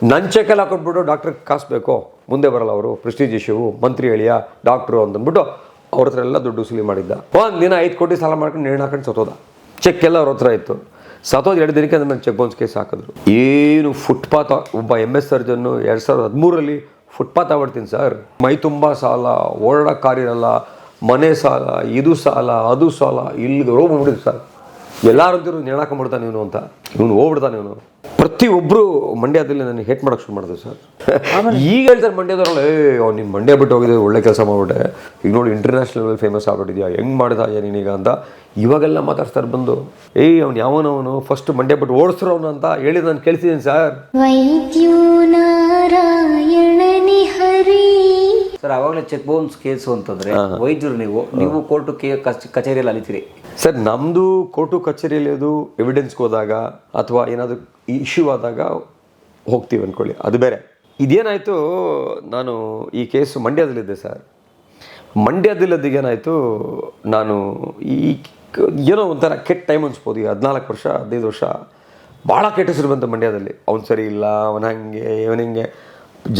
ನನ್ನ ಚೆಕ್ಕಲ್ಲಿ ಹಾಕೊಟ್ಬಿಟ್ಟು ಡಾಕ್ಟ್ರಿಗೆ ಕಾಸು ಬೇಕೋ, ಮುಂದೆ ಬರಲ್ಲ ಅವರು, ಪ್ರೆಸ್ಟೀಜ್ ಇಶ್ಯೂ, ಮಂತ್ರಿ ಎಳಿಯ ಡಾಕ್ಟ್ರು ಅಂತಂದ್ಬಿಟ್ಟು ಅವ್ರ ಹತ್ರ ಎಲ್ಲ ದುಡ್ಡು ವಸೂಲಿ ಮಾಡಿದ್ದ. ಒಂದು ದಿನ 5 ಕೋಟಿ ಸಾಲ ಮಾಡ್ಕೊಂಡು ನೇಣು ಹಾಕೊಂಡು ಸತ್ತೋದ. ಚೆಕ್ ಎಲ್ಲ ಅವ್ರ ಹತ್ರ ಇತ್ತು. ಸತ್ತೋದು 2 ದಿನಕ್ಕೆ ಅದ್ರ ಮೇಲೆ ಚೆಕ್ ಬೌನ್ಸ್ ಕೇಸ್ ಹಾಕಿದ್ರು. ಏನು ಫುಟ್ಪಾತ್, ಒಬ್ಬ MS ಸರ್ಜನ್ನು 2013ರಲ್ಲಿ ಫುಟ್ಪಾತ್ ಆಗ್ಬಿಡ್ತೀನಿ ಸರ್, ಮೈ ತುಂಬ ಸಾಲ, ಓಡಾಡೋಕ್ಕಾರಿರಲ್ಲ, ಮನೆ ಸಾಲ, ಇದು ಸಾಲ, ಅದು ಸಾಲ, ಇಲ್ಲಿಗೆ ಹೋಗ್ಬಿಟ್ಟಿದ್ದು ಸರ್. ಎಲ್ಲರೂ ಅಂತಿರು ನೇಣಾಕೊಂಡ್ಬಿಡ್ತಾನೆ ಇವನು ಅಂತ. ಇವನು ಹೋಗ್ಬಿಡ್ತಾನೆ ಇವನು. ಪ್ರತಿಯೊಬ್ಬರು ಮಂಡ್ಯದಲ್ಲಿ ನನಗೆ ಹೇಟ್ ಮಾಡೋಕ್ಕೆ ಶುರು ಮಾಡಿದ್ರು ಸರ್. ಈಗ ಹೇಳ್ತಾರೆ ಮಂಡ್ಯದವ್ರಲ್ಲ, ಅವ್ನು ನಿಮ್ಮ ಮಂಡ್ಯ ಬಿಟ್ಟು ಹೋಗಿದ್ದೆ, ಒಳ್ಳೆ ಕೆಲಸ ಮಾಡ್ಬಿಟ್ಟೆ, ಈಗ ನೋಡಿ ಇಂಟರ್ನ್ಯಾಷನಲ್ ಲೆವೆಲ್ ಫೇಮಸ್ ಆಗ್ಬಿಟ್ಟಿದ್ಯಾ, ಹೆಂಗೆ ಮಾಡ್ದ ನೀನೀಗ ಅಂತ ಇವಾಗೆಲ್ಲ ಮಾತಾಡ್ತಾರೆ ಬಂದು. ಅವ್ನು ಯಾವನವನು ಫಸ್ಟ್ ಮಂಡ್ಯ ಬಿಟ್ಟು ಓಡಿಸ್ರು ಅವನು ಅಂತ ಹೇಳಿ ನಾನು ಕೇಳ್ತಿದ್ದೀನಿ ಸರ್. ಸರ್ ಆವಾಗಲೇ ಚೆಕ್ ಬೌನ್ಸ್ ಕೇಸು ಅಂತಂದ್ರೆ ವೈದ್ಯರು ನೀವು ಕೋರ್ಟು ಕಚೇರಿಯಲ್ಲಿ ಅಲಿತೀರಿ ಸರ್. ನಮ್ಮದು ಕೋರ್ಟು ಕಚೇರಿಯಲ್ಲಿ ಅದು ಎವಿಡೆನ್ಸ್ಗೆ ಹೋದಾಗ ಅಥವಾ ಏನಾದರೂ ಇಶ್ಯೂ ಆದಾಗ ಹೋಗ್ತೀವಿ ಅಂದ್ಕೊಳ್ಳಿ, ಅದು ಬೇರೆ. ಇದೇನಾಯಿತು, ನಾನು ಈ ಕೇಸು ಮಂಡ್ಯದಲ್ಲಿದ್ದೆ ಸರ್. ಮಂಡ್ಯದಲ್ಲಿದ್ದೇನಾಯಿತು, ನಾನು ಏನೋ ಒಂಥರ ಕೆಟ್ಟ ಟೈಮ್ ಅನ್ಸ್ಬೋದು. ಈಗ 14 ವರ್ಷ 15 ವರ್ಷ ಭಾಳ ಕೆಟ್ಟ ಹೆಸರು ಬಂತು ಮಂಡ್ಯದಲ್ಲಿ. ಅವ್ನು ಸರಿ ಇಲ್ಲ, ಅವನ ಹಂಗೆ ಇವನ ಹಿಂಗೆ.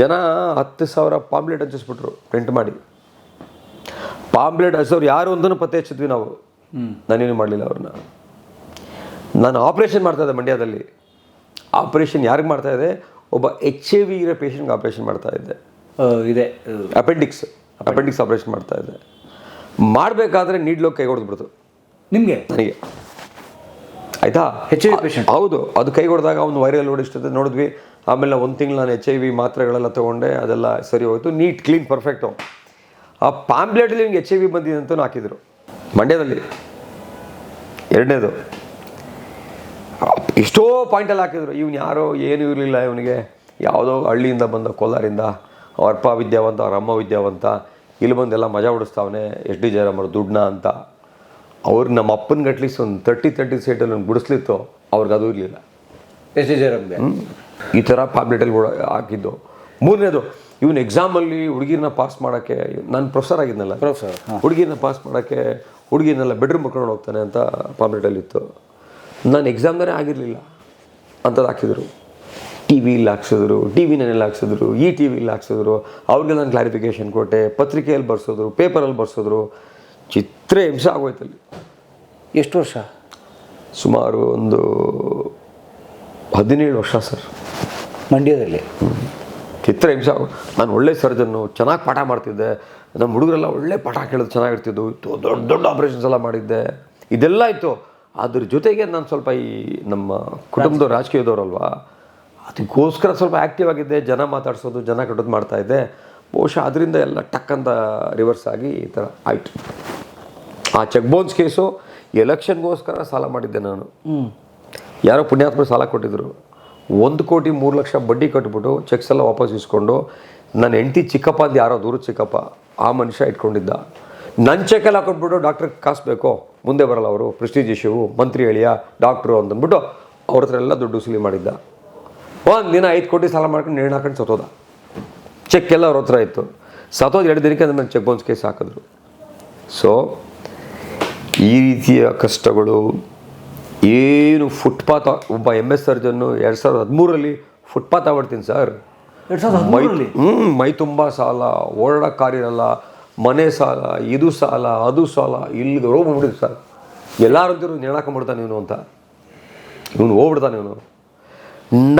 ಜನ 10,000 ಪಾಂಪ್ಲೆಟ್ ಹಂಚಿಸ್ಬಿಟ್ರು ಪ್ರಿಂಟ್ ಮಾಡಿ. ಪಾಂಪ್ಲೆಟ್ ಹಚ್ಚೋರು ಯಾರು ಅಂತಲೂ ಪತ್ತೆ ಹಚ್ಚಿದ್ವಿ ನಾವು. ನಾನೇನು ಮಾಡಲಿಲ್ಲ ಅವ್ರನ್ನ. ನಾನು ಆಪ್ರೇಷನ್ ಮಾಡ್ತಾಯಿದ್ದೆ ಮಂಡ್ಯದಲ್ಲಿ. ಆಪ್ರೇಷನ್ ಯಾರಿಗೆ ಮಾಡ್ತಾಯಿದ್ದೆ, ಒಬ್ಬ HIV ಇರೋ ಪೇಷಂಟ್ಗೆ ಆಪ್ರೇಷನ್ ಮಾಡ್ತಾಯಿದ್ದೆ. ಇದೆ ಅಪೆಂಡಿಕ್ಸ್ ಆಪ್ರೇಷನ್ ಮಾಡ್ತಾಯಿದ್ದೆ. ಮಾಡಬೇಕಾದ್ರೆ ನೀಡ್ಲೋ ಕೈ ಹೊಡೆದ್ಬಿಡ್ತು ನಿಮಗೆ, ನನಗೆ. ಆಯಿತಾ, HIV ಪೇಷಂಟ್. ಹೌದು, ಅದು ಕೈ ಹೊಡೆದಾಗ ಅವ್ನು ವೈರಲ್ ಓಡಿಸ್ತದೆ ನೋಡಿದ್ವಿ. ಆಮೇಲೆ 1 ತಿಂಗಳು ನಾನು HIV ಮಾತ್ರೆಗಳೆಲ್ಲ ತೊಗೊಂಡೆ, ಅದೆಲ್ಲ ಸರಿ ಹೋಯಿತು, ನೀಟ್ ಕ್ಲೀನ್ ಪರ್ಫೆಕ್ಟು. ಆ ಪಾಂಪ್ಲೆಟಲ್ಲಿ ಹಿಂಗೆ HIV ಬಂದಿದೆ ಅಂತಲೂ ಹಾಕಿದರು ಮಂಡ್ಯದಲ್ಲಿ. 2ನೇದು ಎಷ್ಟೋ ಪಾಯಿಂಟಲ್ಲಿ ಹಾಕಿದ್ರು. ಇವನು ಯಾರೋ ಏನೂ ಇರಲಿಲ್ಲ, ಇವನಿಗೆ ಯಾವುದೋ ಹಳ್ಳಿಯಿಂದ ಬಂದ, ಕೋಲಾರಿಂದ, ಅವ್ರ ಅಪ್ಪ ವಿದ್ಯಾವಂತ, ಅವ್ರ ಅಮ್ಮ ವಿದ್ಯಾವಂತ, ಇಲ್ಲಿ ಬಂದೆಲ್ಲ ಮಜಾ ಹೊಡಿಸ್ತಾವನೆ SD ಜಯರಾಮರು ದುಡ್ಡನ್ನ ಅಂತ. ಅವ್ರಿಗೆ ನಮ್ಮ ಅಪ್ಪನ ಗಟ್ಲಿಸ್ ಒಂದು 30 ಸೈಟಲ್ಲಿ ಒಂದು ಗುಡಿಸ್ಲಿತ್ತು, ಅವ್ರಿಗೆ ಅದು ಇರಲಿಲ್ಲ. SD ಜಯರಾಮ್ಗೆ ಈ ಥರ ಪಾಂಪ್ಲೆಟಲ್ಲಿ ಹಾಕಿದ್ದು. 3ನೇದು, ಇವನು ಎಕ್ಸಾಮಲ್ಲಿ ಹುಡುಗಿರನ್ನ ಪಾಸ್ ಮಾಡೋಕ್ಕೆ, ನಾನು ಪ್ರೊಫೆಸರ್ ಆಗಿದ್ನಲ್ಲ, ಹುಡುಗಿರನ್ನ ಪಾಸ್ ಮಾಡೋಕ್ಕೆ ಹುಡುಗಿನೆಲ್ಲ ಬೆಡ್ರೂಮ್ ಕರ್ಕೊಂಡು ಹೋಗ್ತಾನೆ ಅಂತ ಪಾಂಪ್ಲೆಟಲ್ಲಿತ್ತು. ನಾನು ಎಕ್ಸಾಮ್ದಾರೆ ಆಗಿರಲಿಲ್ಲ ಅಂಥದ್ದು ಹಾಕಿದ್ರು. TVಯಲ್ಲಿ ಹಾಕ್ಸಿದ್ರು, TVನಲ್ಲಿ ಹಾಕ್ಸಿದ್ರು, TVಯಲ್ಲಿ ಹಾಕ್ಸಿದ್ರು. ಅವ್ರಿಗೆ ನಾನು ಕ್ಲಾರಿಫಿಕೇಷನ್ ಕೊಟ್ಟೆ, ಪತ್ರಿಕೆಯಲ್ಲಿ ಬರ್ಸೋದ್ರು, ಪೇಪರಲ್ಲಿ ಬರ್ಸೋದ್ರು. ಚಿತ್ರ ಹಿಂಸೆ ಆಗೋಯ್ತಲ್ಲಿ. ಎಷ್ಟು ವರ್ಷ? ಸುಮಾರು ಒಂದು 17 ವರ್ಷ ಸರ್, ಮಂಡ್ಯದಲ್ಲಿ. ಚಿತ್ರ ಹಿಂಸೆ ಆಗೋ. ನಾನು ಒಳ್ಳೆ ಸರ್ಜನ್ನು, ಚೆನ್ನಾಗಿ ಪಾಠ ಮಾಡ್ತಿದ್ದೆ. ನಮ್ಮ ಹುಡುಗರೆಲ್ಲ ಒಳ್ಳೆ ಪಾಠ ಕೇಳೋದು ಚೆನ್ನಾಗಿರ್ತಿದ್ದು. ದೊಡ್ಡ ದೊಡ್ಡ ಆಪ್ರೇಷನ್ಸ್ ಎಲ್ಲ ಮಾಡಿದ್ದೆ. ಇದೆಲ್ಲ ಇತ್ತು. ಅದ್ರ ಜೊತೆಗೆ ನಾನು ಸ್ವಲ್ಪ ಈ ನಮ್ಮ ಕುಟುಂಬದವ್ರು ರಾಜಕೀಯದವ್ರಲ್ವಾ, ಅದಕ್ಕೋಸ್ಕರ ಸ್ವಲ್ಪ ಆ್ಯಕ್ಟಿವ್ ಆಗಿದ್ದೆ. ಜನ ಮಾತಾಡ್ಸೋದು, ಜನ ಕಟ್ಟೋದು ಮಾಡ್ತಾಯಿದ್ದೆ. ಬಹುಶಃ ಅದರಿಂದ ಎಲ್ಲ ಟಕ್ ಅಂತ ರಿವರ್ಸ್ ಆಗಿ ಈ ಥರ ಆಯಿತು. ಆ ಚೆಕ್ ಬೌನ್ಸ್ ಕೇಸು ಎಲೆಕ್ಷನ್ಗೋಸ್ಕರ ಸಾಲ ಮಾಡಿದ್ದೆ ನಾನು. ಯಾರೋ ಪುಣ್ಯಾತ್ಮರು ಸಾಲ ಕೊಟ್ಟಿದ್ದರು. 1,03,00,000 ಬಡ್ಡಿ ಕಟ್ಬಿಟ್ಟು ಚೆಕ್ಸ್ ಎಲ್ಲ ವಾಪಸ್ ಇಸ್ಕೊಂಡು, ನನ್ನ ಹೆಂಡತಿ ಚಿಕ್ಕಪ್ಪ ಅಂತ ಯಾರೋ ದೂರದ ಚಿಕ್ಕಪ್ಪ, ಆ ಮನುಷ್ಯ ಇಟ್ಕೊಂಡಿದ್ದ. ನನ್ನ ಚೆಕ್ಕಲ್ಲಿ ಹಾಕೊಟ್ಬಿಟ್ಟು ಡಾಕ್ಟ್ರಿಗೆ ಕಾಸು ಬೇಕೋ, ಮುಂದೆ ಬರಲ್ಲ ಅವರು, ಪ್ರೆಸ್ಟೀಜ್ ಇಶ್ಯೂ, ಮಂತ್ರಿ ಎಳಿಯ ಡಾಕ್ಟ್ರು ಅಂತಂದ್ಬಿಟ್ಟು ಅವ್ರ ಹತ್ರ ಎಲ್ಲ ದುಡ್ಡು ವಸೂಲಿ ಮಾಡಿದ್ದ. ಒಂದು ದಿನ 5 ಕೋಟಿ ಸಾಲ ಮಾಡ್ಕೊಂಡು ನೇಣು ಹಾಕೊಂಡು ಸತ್ತೋದ. ಚೆಕ್ ಎಲ್ಲ ಅವ್ರ ಹತ್ರ ಇತ್ತು. ಸತ್ತೋದು 2 ದಿನಕ್ಕೆ ಅದ್ರ ಮೇಲೆ ಚೆಕ್ ಬೌನ್ಸ್ ಕೇಸ್ ಹಾಕಿದ್ರು. ಸೊ ಈ ರೀತಿಯ ಕಷ್ಟಗಳು ಏನು. ಫುಟ್ಪಾತ್, ಒಬ್ಬ MS ಸರ್ಜನ್ನು 2013ರಲ್ಲಿ ಫುಟ್ಪಾತ್ ಆಗ್ಬಿಡ್ತೀನಿ ಸರ್. ಮೈ ತುಂಬ ಸಾಲ, ಓಡಾಡೋಕ್ಕಾರಿರಲ್ಲ, ಮನೆ ಸಾಲ, ಇದು ಸಾಲ, ಅದು ಸಾಲ, ಇಲ್ಲಿಗೆ ಹೋಗ್ಬಿಟ್ಟಿದ್ದು ಸರ್. ಎಲ್ಲರೂ ಅಂತಿರು ನೇಣಾಕೊಂಡ್ಬಿಡ್ತಾನೆ ಇವನು ಅಂತ. ಇವನು ಹೋಗ್ಬಿಡ್ತಾನೆ ಇವನು.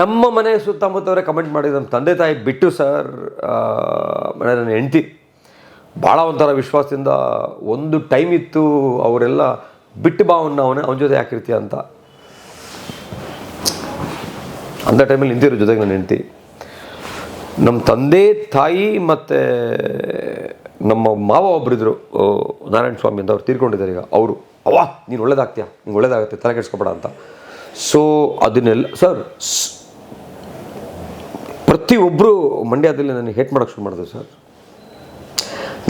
ನಮ್ಮ ಮನೆ ಸುತ್ತಮುತ್ತವರೇ ಕಮೆಂಟ್ ಮಾಡಿದ್ರು, ನಮ್ಮ ತಂದೆ ತಾಯಿ ಬಿಟ್ಟು ಸರ್, ನನ್ನ ಹೆಂಡತಿ ಭಾಳ ಒಂಥರ ವಿಶ್ವಾಸದಿಂದ. ಒಂದು ಟೈಮ್ ಇತ್ತು, ಅವರೆಲ್ಲ ಬಿಟ್ಟು ಬಾ ಅವನ ಜೊತೆ ಯಾಕಿರ್ತೀಯ ಅಂತ. ಅಂಥ ಟೈಮಲ್ಲಿ ನಿಂತಿರೋ ಜೊತೆಗೆ ನನ್ನ ಹೆಂಡತಿ. ನಮ್ಮ ತಂದೆ ತಾಯಿ ಮತ್ತು ನಮ್ಮ ಮಾವ ಒಬ್ಬರಿದ್ರು, ನಾರಾಯಣ ಸ್ವಾಮಿ ಅಂತ, ಅವ್ರು ತೀರ್ಕೊಂಡಿದ್ದಾರೆ ಈಗ. ಅವರು ನೀನು ಒಳ್ಳೇದಾಗ್ತೀಯ, ನಿಂಗೆ ಒಳ್ಳೇದಾಗುತ್ತೆ, ತಲೆ ಕೆಡಿಸ್ಕೊಬೇಡ ಅಂತ. ಸೊ ಅದನ್ನೆಲ್ಲ ಸರ್ ಪ್ರತಿಯೊಬ್ಬರು ಮಂಡ್ಯದಲ್ಲಿ ನನಗೆ ಹೇಟ್ ಮಾಡೋಕ್ಕೆ ಶುರು ಮಾಡಿದ್ರು ಸರ್.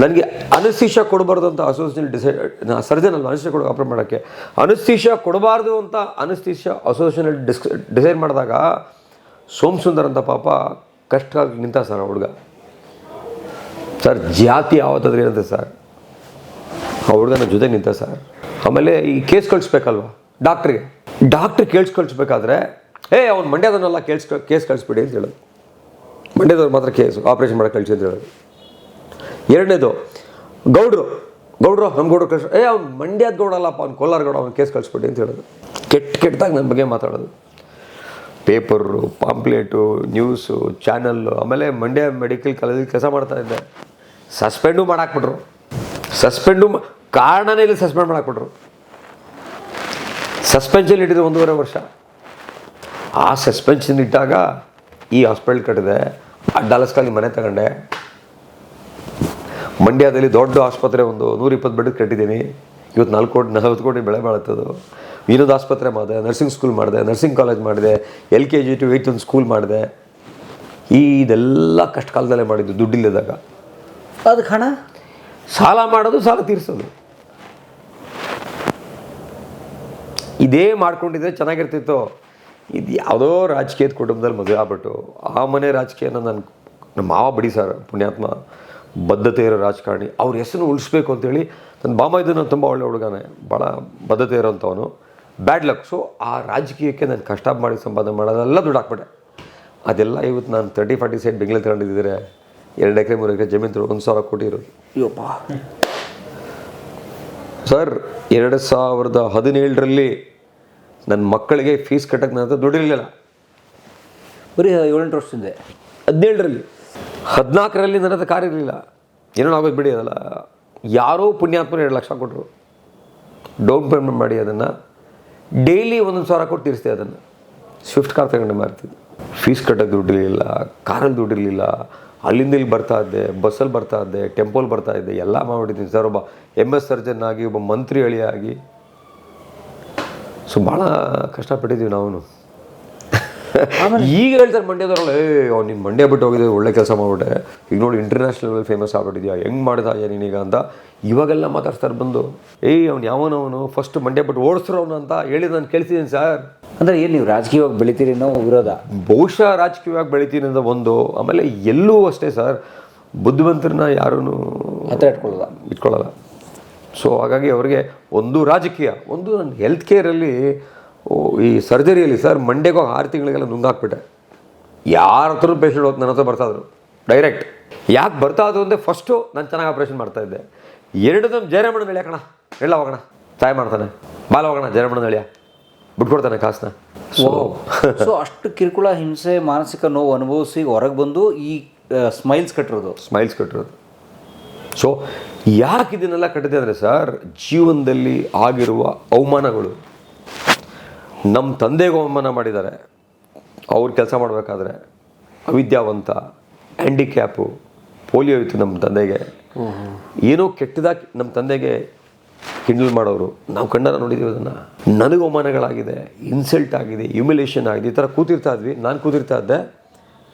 ನನಗೆ ಅನಸ್ತೀಶಾ ಕೊಡಬಾರ್ದು ಅಂತ ಅಸೋಸಿಯೇಷನ್ ಸರ್ಜನ್ ಅಲ್ಲ, ಅನಸ್ತೀಶಾ ಆಪ್ರೇಟ್ ಮಾಡೋಕ್ಕೆ ಅನಸ್ತೀಶಾ ಕೊಡಬಾರ್ದು ಅಂತ ಅನಸ್ತೀಶಾ ಅಸೋಸಿಯೇಷನ್ ಡಿಸೈಡ್ ಮಾಡಿದಾಗ ಸೋಮಸುಂದರ್ ಅಂತ ಪಾಪ ಕಷ್ಟವಾಗಿ ನಿಂತ ಸರ್. ಹುಡುಗ ಸರ್ ಜಾತಿ ಯಾವತ್ತಾದ್ರೂ ಇರುತ್ತೆ ಸರ್, ಆ ಹುಡುಗನ ಜೊತೆ ನಿಂತ ಸರ್. ಆಮೇಲೆ ಈ ಕೇಸ್ ಕಳಿಸ್ಬೇಕಲ್ವ ಡಾಕ್ಟ್ರಿಗೆ, ಡಾಕ್ಟ್ರ್ ಕಳಿಸ್ಬೇಕಾದ್ರೆ ಅವ್ನು ಮಂಡ್ಯದನ್ನೆಲ್ಲ ಕೇಸ್ ಕಳಿಸ್ಬಿಡಿ ಅಂತ ಹೇಳೋದು. ಮಂಡ್ಯದವ್ರು ಮಾತ್ರ ಕೇಸು ಆಪ್ರೇಷನ್ ಮಾಡಕ್ಕೆ ಕಳಿಸಿ ಅಂತ ಹೇಳೋದು. ಎರಡನೇದು ಗೌಡ್ರು ನಮ್ಮ ಗೌಡ್ರು ಕಳಿಸ್ ಅವ್ನು ಮಂಡ್ಯದ ಗೌಡ ಅಲ್ಲಪ್ಪ, ಅವ್ನು ಕೋಲಾರ ಗೌಡ, ಅವ್ನು ಕೇಸ್ ಕಳಿಸ್ಬಿಟ್ಟು ಅಂತ ಹೇಳೋದು. ಕೆಟ್ಟದಾಗಿ ನನ್ನ ಬಗ್ಗೆ ಮಾತಾಡೋದು. Paper, pamphlet, news, channel. ಆಮೇಲೆ ಮಂಡ್ಯ ಮೆಡಿಕಲ್ ಕಾಲೇಜಲ್ಲಿ ಕೆಲಸ ಮಾಡ್ತಾಯಿದ್ದೆ, ಸಸ್ಪೆಂಡು ಮಾಡಾಕ್ಬಿಟ್ರು. ಕಾರಣನೇ ಇಲ್ಲ, ಸಸ್ಪೆಂಡ್ ಮಾಡಾಕ್ಬಿಟ್ರು. ಸಸ್ಪೆನ್ಷನ್ ಇಟ್ಟಿದ್ರು 1.5 ವರ್ಷ. ಆ ಸಸ್ಪೆನ್ಷನ್ ಇಟ್ಟಾಗ ಈ ಹಾಸ್ಪಿಟಲ್ ಕಟ್ಟಿದೆ, ಡಾಲಸ್ಕಾಗಿ ಮನೆ ತಗೊಂಡೆ. ಮಂಡ್ಯದಲ್ಲಿ ದೊಡ್ಡ ಆಸ್ಪತ್ರೆ ಒಂದು 120 ಬೆಡ್ ಕಟ್ಟಿದ್ದೀನಿ. ಇವತ್ತು 40 ಕೋಟಿ ಬೆಳೆ ಬಾಳುತ್ತದು. ವಿನೋದ್ ಆಸ್ಪತ್ರೆ ಮಾಡಿದೆ, ನರ್ಸಿಂಗ್ ಸ್ಕೂಲ್ ಮಾಡಿದೆ, ನರ್ಸಿಂಗ್ ಕಾಲೇಜ್ ಮಾಡಿದೆ, LKG to 8th ಒಂದು ಸ್ಕೂಲ್ ಮಾಡಿದೆ. ಇದೆಲ್ಲ ಕಷ್ಟ ಕಾಲದಲ್ಲೇ ಮಾಡಿದ್ದು, ದುಡ್ಡಿಲ್ಲದಾಗ. ಅದಕ್ಕೆ ಹಣ ಸಾಲ ಮಾಡೋದು, ಸಾಲ ತೀರಿಸೋದು. ಇದೇ ಮಾಡ್ಕೊಂಡಿದ್ರೆ ಚೆನ್ನಾಗಿರ್ತಿತ್ತು. ಇದು ಯಾವುದೋ ರಾಜಕೀಯದ ಕುಟುಂಬದಲ್ಲಿ ಮದುವೆ ಆಗ್ಬಿಟ್ಟು ಆ ಮನೆ ರಾಜಕೀಯನ ನಮ್ಮ ಮಾವ ಬಡಿ ಸರ್, ಪುಣ್ಯಾತ್ಮ, ಬದ್ಧತೆ ಇರೋ ರಾಜಕಾರಣಿ, ಅವ್ರ ಹೆಸರು ಉಳಿಸ್ಬೇಕು ಅಂತೇಳಿ. ನನ್ನ ಬಾಮ ಇದು ನಾನು ತುಂಬ ಒಳ್ಳೆ ಹುಡುಗನೇ, ಭಾಳ ಬದ್ಧತೆ ಇರೋಂಥವನು. Bad luck. ಸೊ ಆ ರಾಜಕೀಯಕ್ಕೆ ನಾನು ಕಷ್ಟ ಮಾಡಿ ಸಂಪಾದನೆ ಮಾಡೋದೆಲ್ಲ ದುಡ್ಡು ಹಾಕ್ಬಿಟ್ಟೆ. ಅದೆಲ್ಲ ಇವತ್ತು ನಾನು 30-40 ಸೈಟ್ ಬೆಂಗಳೂರು ತಗೊಂಡಿದ್ದರೆ 2 ಎಕರೆ 3 ಎಕರೆ ಜಮೀನು 1,000 ಕೋಟಿ ಇರೋದು. ಅಯ್ಯಪ್ಪ ಸರ್, 2017ರಲ್ಲಿ ನನ್ನ ಮಕ್ಕಳಿಗೆ ಫೀಸ್ ಕಟ್ಟಕ್ಕೆ ನನ್ನ ಹತ್ರ ದುಡ್ಡಿರಲಿಲ್ಲ. ಬರೀ 7-8 ವರ್ಷದಿಂದ. 17ರಲ್ಲಿ 14ರಲ್ಲಿ ನನ್ನ ಹತ್ರ ಕಾರ್ ಇರಲಿಲ್ಲ. ಏನೋ ಆಗೋದು ಬಿಡಿ, ಅದಲ್ಲ. ಯಾರೋ ಪುಣ್ಯಾತ್ಮರು 2 ಲಕ್ಷ ಕೊಟ್ಟರು, ಡೌನ್ ಪೇಮೆಂಟ್ ಮಾಡಿ ಅದನ್ನು ಡೈಲಿ 1,000 ಕೊಟ್ಟು ತೀರಿಸ್ತೆ. ಅದನ್ನು ಸ್ವಿಫ್ಟ್ ಕಾರ್ ತಗೊಂಡು ಮಾರ್ತಿದ್ದೆ. ಫೀಸ್ ಕಟ್ಟೋಕ್ಕೆ ದುಡ್ಡಿರಲಿಲ್ಲ, ಕಾರಲ್ಲಿ ದುಡ್ಡಿರಲಿಲ್ಲ. ಅಲ್ಲಿಂದ ಇಲ್ಲಿ ಬರ್ತಾ ಇದ್ದೆ, ಬಸ್ಸಲ್ಲಿ ಬರ್ತಾ ಇದ್ದೆ, ಟೆಂಪೋಲ್ಲಿ ಬರ್ತಾ ಇದ್ದೆ, ಎಲ್ಲ ಮಾಡಿದ್ದೀನಿ ಸರ್. ಒಬ್ಬ MS ಸರ್ಜನ್ ಆಗಿ, ಒಬ್ಬ ಮಂತ್ರಿ ಅಳಿಯಾಗಿ. ಸೊ ಭಾಳ ಕಷ್ಟಪಟ್ಟಿದ್ದೀವಿ ನಾವು. ಈಗ ಹೇಳ್ತಾರೆ ಮಂಡ್ಯದವ್ರಲ್ಲ, ಅವ್ನು ನೀನು ಮಂಡ್ಯ ಬಿಟ್ಟು ಹೋಗಿದ್ದೆ, ಒಳ್ಳೆ ಕೆಲಸ ಮಾಡಿಬಿಟ್ಟೆ, ಈಗ ನೋಡಿ ಇಂಟರ್ನ್ಯಾಷನಲ್ ಫೇಮಸ್ ಆಗ್ಬಿಟ್ಟಿದ್ಯಾ, ಹೆಂಗೆ ಮಾಡ್ತಾ ಇದೆಯಾ ನೀನೀಗ ಅಂತ ಇವಾಗೆಲ್ಲ ಮಾತಾಡ್ತಾರೆ ಬಂದು. ಅವ್ನು ಯಾವನವನು ಫಸ್ಟ್ ಮಂಡ್ಯ ಬಿಟ್ಟು ಓಡಿಸ್ರವನು ಅಂತ ಹೇಳಿ ನಾನು ಕೇಳ್ತಿದ್ದೀನಿ ಸರ್. ಅಂದರೆ ಏನು ನೀವು ರಾಜಕೀಯವಾಗಿ ಬೆಳಿತೀರಿ ಅನ್ನೋ ವಿರೋಧ? ಬಹುಶಃ ರಾಜಕೀಯವಾಗಿ ಬೆಳಿತೀನಿ ಅಂತ ಒಂದು. ಆಮೇಲೆ ಎಲ್ಲೂ ಅಷ್ಟೇ ಸರ್, ಬುದ್ಧಿವಂತರನ್ನ ಯಾರೂ ಇಟ್ಕೊಳ್ಳಲ್ಲ. ಸೊ ಹಾಗಾಗಿ ಅವ್ರಿಗೆ ಒಂದು ರಾಜಕೀಯ, ಒಂದು ನನ್ನ ಹೆಲ್ತ್ ಕೇರಲ್ಲಿ, ಈ ಸರ್ಜರಿಯಲ್ಲಿ ಸರ್ ಮಂಡ್ಯಗೆ 6 ತಿಂಗಳಿಗೆಲ್ಲ ನುಂಗಾಕ್ಬಿಟ್ಟೆ. ಯಾರ ಹತ್ರ ಪೇಷಂಟ್ ಹೋಗಿ ನನ್ನ ಹತ್ರ ಬರ್ತಾಯಿದ್ರು ಡೈರೆಕ್ಟ್. ಯಾಕೆ ಬರ್ತಾಯಿದ್ರು ಅಂದರೆ ಫಸ್ಟು ನಾನು ಚೆನ್ನಾಗಿ ಆಪ್ರೇಷನ್ ಮಾಡ್ತಾಯಿದ್ದೆ. 2 ನಮ್ಮ ಜಯರಾಮಣ್ಣ ನಳಿಯ ಕಣ, ಎಲ್ಲ ಹೋಗೋಣ, ಸಹಾಯ ಮಾಡ್ತಾನೆ, ಬಾಲ ಹೋಗೋಣ ಜಯರಾಮಣ್ಣ ನಳಿಯ, ಬಿಟ್ಕೊಡ್ತಾನೆ ಕಾಸನ್ನ. ಸೊ ಅಷ್ಟು ಕಿರುಕುಳ, ಹಿಂಸೆ, ಮಾನಸಿಕ ನೋವು ಅನುಭವಿಸಿ ಹೊರಗೆ ಬಂದು ಈ ಸ್ಮೈಲ್ಸ್ ಕಟ್ಟಿರೋದು. ಸೊ ಯಾಕೆ ಇದನ್ನೆಲ್ಲ ಕಟ್ಟಿದೆ ಅಂದರೆ ಸರ್, ಜೀವನದಲ್ಲಿ ಆಗಿರುವ ಅವಮಾನಗಳು. ನಮ್ಮ ತಂದೆಗೂ ಅವಮಾನ ಮಾಡಿದ್ದಾರೆ. ಅವ್ರು ಕೆಲಸ ಮಾಡಬೇಕಾದ್ರೆ ಅವಿದ್ಯಾವಂತ, ಹ್ಯಾಂಡಿಕ್ಯಾಪು, ಪೋಲಿಯೋ ಇತ್ತು ನಮ್ಮ ತಂದೆಗೆ. ಏನೋ ಕೆಟ್ಟದಾಗಿ ನಮ್ಮ ತಂದೆಗೆ ಕಿಂಡಲ್ ಮಾಡೋರು ನಾವು ಕಣ್ಣಾರ ನೋಡಿದ್ದೀವಿ. ಅದನ್ನು ನನಗೆ ಅವಮಾನಗಳಾಗಿದೆ, ಇನ್ಸಲ್ಟ್ ಆಗಿದೆ, ಹ್ಯೂಮಿಲೇಷನ್ ಆಗಿದೆ. ಈ ಥರ ಕೂತಿರ್ತಾ ಇದ್ವಿ, ನಾನು ಕೂತಿರ್ತಾ ಇದ್ದೆ.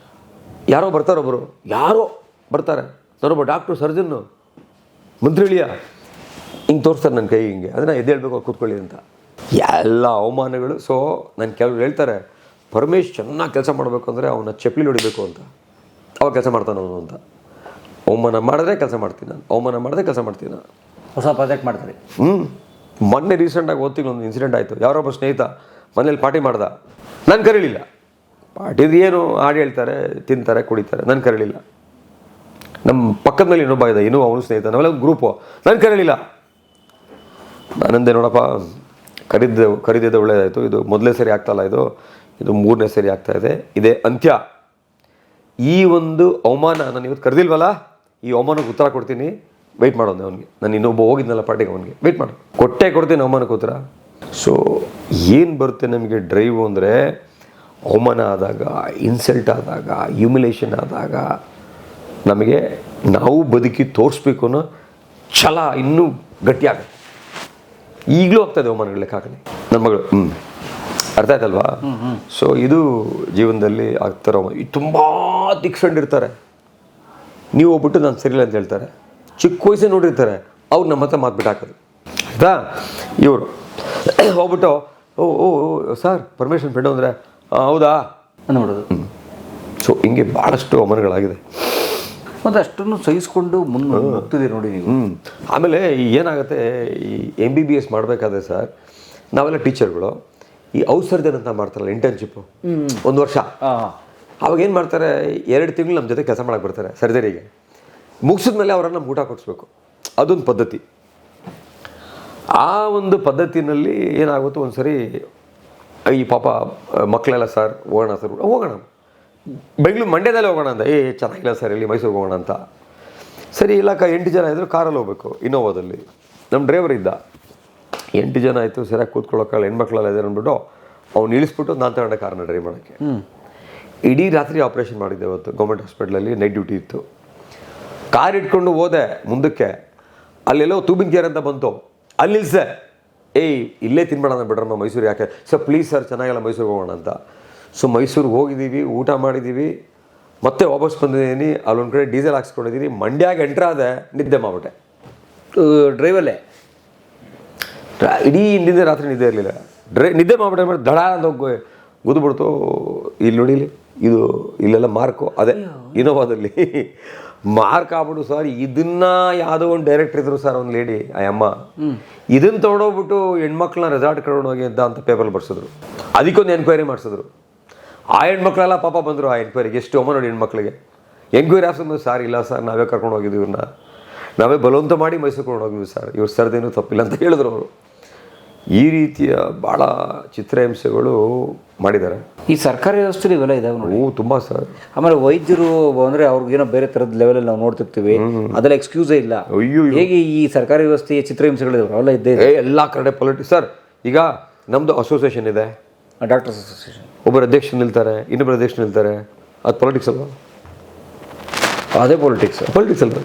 ಯಾರೋ ಬರ್ತಾರೆ, ನಾನೊಬ್ಬ ಡಾಕ್ಟ್ರು, ಸರ್ಜನ್ನು, ಮಂತ್ರಿಳಿಯ, ಹಿಂಗೆ ತೋರಿಸ್ತಾರೆ ನನ್ನ ಕೈ, ಹಿಂಗೆ ಅದನ್ನು ಎದ್ದೇಳಬೇಕು, ಕೂತ್ಕೊಳ್ಳಿ ಅಂತ. ಎಲ್ಲ ಅವಮಾನಗಳು. ಸೊ ನಾನು ಕೆಲವ್ರು ಹೇಳ್ತಾರೆ, ಪರಮೇಶ್ ಚೆನ್ನಾಗಿ ಕೆಲಸ ಮಾಡಬೇಕು ಅಂದರೆ ಅವನ್ನ ಚಪ್ಪಲಿ ಹೊಡಿಬೇಕು ಅಂತ, ಅವಾಗ ಕೆಲಸ ಮಾಡ್ತಾನೆ ಅವನು ಅಂತ. ಅವಮಾನ ಮಾಡಿದ್ರೆ ಕೆಲಸ ಮಾಡ್ತೀನಿ ನಾನು, ಅವಮಾನ ಮಾಡಿದ್ರೆ ಕೆಲಸ ಮಾಡ್ತೀನಿ ನಾನು. ಹೊಸ ಪ್ರಾಜೆಕ್ಟ್ ಮಾಡ್ತಾರೆ. ಮೊನ್ನೆ ರೀಸೆಂಟಾಗಿ ಓದ್ತೀನಿ ಒಂದು ಇನ್ಸಿಡೆಂಟ್ ಆಯಿತು. ಯಾರೊಬ್ಬ ಸ್ನೇಹಿತ ಮನೇಲಿ ಪಾರ್ಟಿ ಮಾಡ್ದ, ನಾನು ಕರೀಲಿಲ್ಲ. ಪಾರ್ಟಿದು ಏನು ಹಾಡು ಹೇಳ್ತಾರೆ, ತಿಂತಾರೆ, ಕುಡಿತಾರೆ, ನಾನು ಕರೀಲಿಲ್ಲ. ನಮ್ಮ ಪಕ್ಕದ ಮೇಲೆ ಇನ್ನೊಬ್ಬ ಇದೆ, ಇನ್ನೂ ಅವನು ಸ್ನೇಹಿತ, ನಾವೆಲ್ಲ ಒಂದು ಗ್ರೂಪು, ನಾನು ಕರೀಲಿಲ್ಲ. ನಾನಂದೆ, ನೋಡಪ್ಪ, ಕರೀದಿದ್ದೆ ಒಳ್ಳೆಯದಾಯಿತು, ಇದು ಮೊದಲನೇ ಸರಿ ಆಗ್ತಾಯಿಲ್ಲ, ಇದು 3ನೇ ಸರಿ ಆಗ್ತಾಯಿದೆ, ಇದೇ ಅಂತ್ಯ. ಈ ಒಂದು ಅವಮಾನ ನಾನು ಇವತ್ತು ಕರೆದಿಲ್ವಲ್ಲ, ಈ ಅವಮಾನಕ್ಕೆ ಉತ್ತರ ಕೊಡ್ತೀನಿ, ವೆಯ್ಟ್ ಮಾಡೋದು ಅವನಿಗೆ. ನಾನು ಇನ್ನೊಬ್ಬ ಹೋಗಿದ್ನಲ್ಲ ಪಾರ್ಟಿಗೆ, ಅವನಿಗೆ ವೆಯ್ಟ್ ಮಾಡು, ಕೊಡ್ತೀನಿ ಅವಮಾನಕ್ಕೆ ಉತ್ತರ. ಸೊ ಏನು ಬರುತ್ತೆ ನಮಗೆ ಡ್ರೈವು ಅಂದರೆ, ಅವಮಾನ ಆದಾಗ, ಇನ್ಸಲ್ಟ್ ಆದಾಗ, ಹ್ಯೂಮಿಲೇಷನ್ ಆದಾಗ ನಮಗೆ ನಾವು ಬದುಕಿ ತೋರಿಸ್ಬೇಕು ಅನ್ನೋ ಛಲ ಇನ್ನೂ ಗಟ್ಟಿಯಾಗುತ್ತೆ. ಈಗಲೂ ಆಗ್ತಾಯಿದೆ ಅವಮಾನಗಳು ಲೆಕ್ಕಾಗಲಿ. ನನ್ನ ಮಗಳು ಅರ್ಥ ಆಯ್ತಲ್ವಾ? ಸೊ ಇದು ಜೀವನದಲ್ಲಿ ಆಗ್ತಾರೋ. ತುಂಬ ತಿಕ್ಸಂಡಿರ್ತಾರೆ, ನೀವು ಹೋಗ್ಬಿಟ್ಟು ನಾನು ಸರಿಯಿಲ್ಲ ಅಂತ ಹೇಳ್ತಾರೆ. ಚಿಕ್ಕ ವಯಸ್ಸೇ ನೋಡಿರ್ತಾರೆ, ಅವ್ರು ನಮ್ಮ ಹತ್ರ ಮಾತು ಬಿಟ್ಟು ಹಾಕೋದು. ಆಯಿತಾ? ಇವರು ಹೋಗ್ಬಿಟ್ಟು ಓ ಸರ್ ಪರ್ಮಿಷನ್ ಫ್ರೆಂಡು ಅಂದರೆ ಹೌದಾ ನೋಡೋದು. ಸೊ ಹಿಂಗೆ ಭಾಳಷ್ಟು ಅವಮಾನಗಳಾಗಿದೆ. ಮತ್ತು ಅಷ್ಟನ್ನು ಸಹಿಸ್ಕೊಂಡು ಮುಂದೆ ಹೋಗ್ತಿದ್ದೀರಿ ನೋಡಿ ನೀವು. ಆಮೇಲೆ ಏನಾಗುತ್ತೆ, ಈ MBBS ಮಾಡಬೇಕಾದ್ರೆ ಸರ್, ನಾವೆಲ್ಲ ಟೀಚರ್ಗಳು ಈ ಔಟ್ಸರ್ಜನ್ ಅಂತ ಮಾಡ್ತಾರಲ್ಲ, ಇಂಟರ್ನ್ಶಿಪ್ಪು 1 ವರ್ಷ. ಅವಾಗ ಏನು ಮಾಡ್ತಾರೆ, 2 ತಿಂಗಳು ನಮ್ಮ ಜೊತೆ ಕೆಲಸ ಮಾಡೋಕ್ಕೆ ಬರ್ತಾರೆ ಸರ್ಜರಿಗೆ. ಮುಗಿಸಿದ್ಮೇಲೆ ಅವರನ್ನು ನಮ್ಗೆ ಊಟ ಕೊಡಿಸ್ಬೇಕು. ಅದೊಂದು ಪದ್ಧತಿ. ಆ ಒಂದು ಪದ್ಧತಿನಲ್ಲಿ ಏನಾಗುತ್ತೋ ಒಂದು ಸರಿ ಈ ಪಾಪ ಮಕ್ಕಳೆಲ್ಲ ಸರ್ ಹೋಗೋಣ ಬೆಂಗಳೂರು ಮಂಡ್ಯದಲ್ಲೇ ಹೋಗೋಣ ಅಂತ. ಚೆನ್ನಾಗಿಲ್ಲ ಸರ್ ಇಲ್ಲಿ ಮೈಸೂರಿಗೆ ಹೋಗೋಣ ಅಂತ. ಸರಿ ಇಲ್ಲ 8 ಜನ ಇದ್ದರು, ಕಾರಲ್ಲಿ ಹೋಗ್ಬೇಕು ಇನ್ನೋವಾದಲ್ಲಿ. ನಮ್ಮ ಡ್ರೈವರ್ ಇದ್ದ. 8 ಜನ ಆಯಿತು, ಸರಿಯಾಗಿ ಕೂತ್ಕೊಳ್ಳೋಕ್ಕಲ್ಲ, ಹೆಣ್ಮಕ್ಳೆಲ್ಲ ಇದೆ ಅಂದ್ಬಿಟ್ಟು ಅವ್ನು ಇಳಿಸ್ಬಿಟ್ಟು ನಾನು ತಗೊಂಡೆ ಕಾರ್ನ ಡ್ರೈವ್ ಮಾಡೋಕ್ಕೆ. ಇಡೀ ರಾತ್ರಿ ಆಪ್ರೇಷನ್ ಮಾಡಿದ್ದೆ ಅವತ್ತು ಗೌರ್ಮೆಂಟ್ ಹಾಸ್ಪಿಟ್ಲಲ್ಲಿ, ನೈಟ್ ಡ್ಯೂಟಿ ಇತ್ತು. ಕಾರ್ ಇಟ್ಕೊಂಡು ಹೋದೆ ಮುಂದಕ್ಕೆ, ಅಲ್ಲೆಲ್ಲೋ ತೂಬಿನಕೆರೆ ಅಂತ ಬಂತು, ಅಲ್ಲಿ ನಿಲ್ಸೆ. ಇಲ್ಲೇ ತಿನ್ಬೇಡ ಬಿಡ್ರಮ್ಮ ಮೈಸೂರು ಯಾಕೆ ಸರ್, ಪ್ಲೀಸ್ ಸರ್ ಚೆನ್ನಾಗಿಲ್ಲ ಮೈಸೂರಿಗೆ ಹೋಗೋಣ ಅಂತ. ಸೊ ಮೈಸೂರಿಗೆ ಹೋಗಿದ್ದೀವಿ, ಊಟ ಮಾಡಿದ್ದೀವಿ, ಮತ್ತೆ ವಾಪಸ್ ಬಂದಿದ್ದೀನಿ. ಅಲ್ಲೊಂದು ಕಡೆ ಡೀಸೆಲ್ ಹಾಕ್ಸ್ಕೊಂಡಿದ್ದೀನಿ. ಮಂಡ್ಯಾಗೆ ಎಂಟ್ರಾದೆ, ನಿದ್ದೆ ಮಾಡ್ಬಿಟ್ಟೆ ಡ್ರೈವಲ್ಲೇ. ಇಡೀ ಹಿಂದಿನ ರಾತ್ರಿ ನಿದ್ದೆ ಇರಲಿಲ್ಲ. ನಿದ್ದೆ ಮಾಡ್ಬಿಟ್ಟೆ, ದಡ ಅಂತ ಗುದ್ಬಿಡ್ತು. ಇಲ್ಲಿ ನೋಡಿಲಿ, ಇದು ಇಲ್ಲೆಲ್ಲ ಮಾರ್ಕು, ಅದೇ ಇನೋವಾದಲ್ಲಿ ಮಾರ್ಕ್ ಆಗ್ಬಿಡು ಸರ್. ಇದನ್ನ ಯಾವುದೋ ಒಂದು ಡೈರೆಕ್ಟರ್ ಇದ್ರು ಸರ್, ಒಂದು ಲೇಡಿ ಆ ಅಮ್ಮ, ಇದನ್ನು ತೊಗೊಂಡೋಗ್ಬಿಟ್ಟು ಹೆಣ್ಮಕ್ಳನ್ನ ರೆಸಾರ್ಟ್ ಕರ್ಕೊಂಡು ಹೋಗಿ ಅಂತ ಪೇಪರ್ ಬರ್ಸಿದ್ರು. ಅದಕ್ಕೊಂದು ಎನ್ಕ್ವೈರಿ ಮಾಡಿಸಿದ್ರು. ಆ ಹೆಣ್ಮಕ್ಳೆಲ್ಲ ಪಾಪ ಬಂದರು ಆ ಎನ್ಕ್ವೈರಿಗೆ. ಎಷ್ಟು ಅಮ್ಮ ನೋಡಿ ಹೆಣ್ಮಕ್ಳಿಗೆ ಎಂಕ್ವೈರಿ ಆಫೀಸರ್ ಸರ್, ಇಲ್ಲ ಸರ್ ನಾವೇ ಕರ್ಕೊಂಡು ಹೋಗಿದ್ವಿ ಇವ್ರನ್ನ, ನಾವೇ ಬಲವಂತ ಮಾಡಿ ಮೈಸೂರು ಕರ್ಕೊಂಡು ಹೋಗಿದ್ವಿ ಸರ್, ಇವ್ರು ಸರ್ದೇನೂ ತಪ್ಪಿಲ್ಲ ಅಂತ ಹೇಳಿದ್ರು ಅವರು. ಈ ರೀತಿಯ ಭಾಳ ಚಿತ್ರಹಿಂಸೆಗಳು ಮಾಡಿದ್ದಾರೆ ಈ ಸರ್ಕಾರಿ ವ್ಯವಸ್ಥೆಲಿ. ಇವೆಲ್ಲ ಇದಾವೆ ನೋಡಿ. ತುಂಬ ಸರ್. ಆಮೇಲೆ ವೈದ್ಯರು ಅಂದರೆ ಅವ್ರಿಗೇನೋ ಬೇರೆ ಥರದ ಲೆವೆಲಲ್ಲಿ ನಾವು ನೋಡ್ತಿರ್ತೀವಿ, ಅದೆಲ್ಲ ಎಕ್ಸ್ಕ್ಯೂಸೇ ಇಲ್ಲ. ಹೇಗೆ ಈ ಸರ್ಕಾರಿ ವ್ಯವಸ್ಥೆಯ ಚಿತ್ರಹಿಂಸೆಗಳಿದಾವೆ ಅವೆಲ್ಲ ಇದ್ದೇ ಎಲ್ಲ ಕಡೆ ಪೊಲಿಟಿಕ್ಸ್ ಸರ್. ಈಗ ನಮ್ಮದು ಅಸೋಸಿಯೇಷನ್ ಇದೆ, ಡಾಕ್ಟರ್ಸ್ ಅಸೋಸಿಯೇಷನ್. ಒಬ್ಬರು ಅಧ್ಯಕ್ಷರು ನಿಲ್ತಾರೆ, ಇನ್ನೊಬ್ಬರು ಅಧ್ಯಕ್ಷರು ನಿಲ್ತಾರೆ. ಅದು ಪೊಲಿಟಿಕ್ಸ್ ಅಲ್ವಾ? ಅದೇ ಪೊಲಿಟಿಕ್ಸ್ ಅಲ್ವ?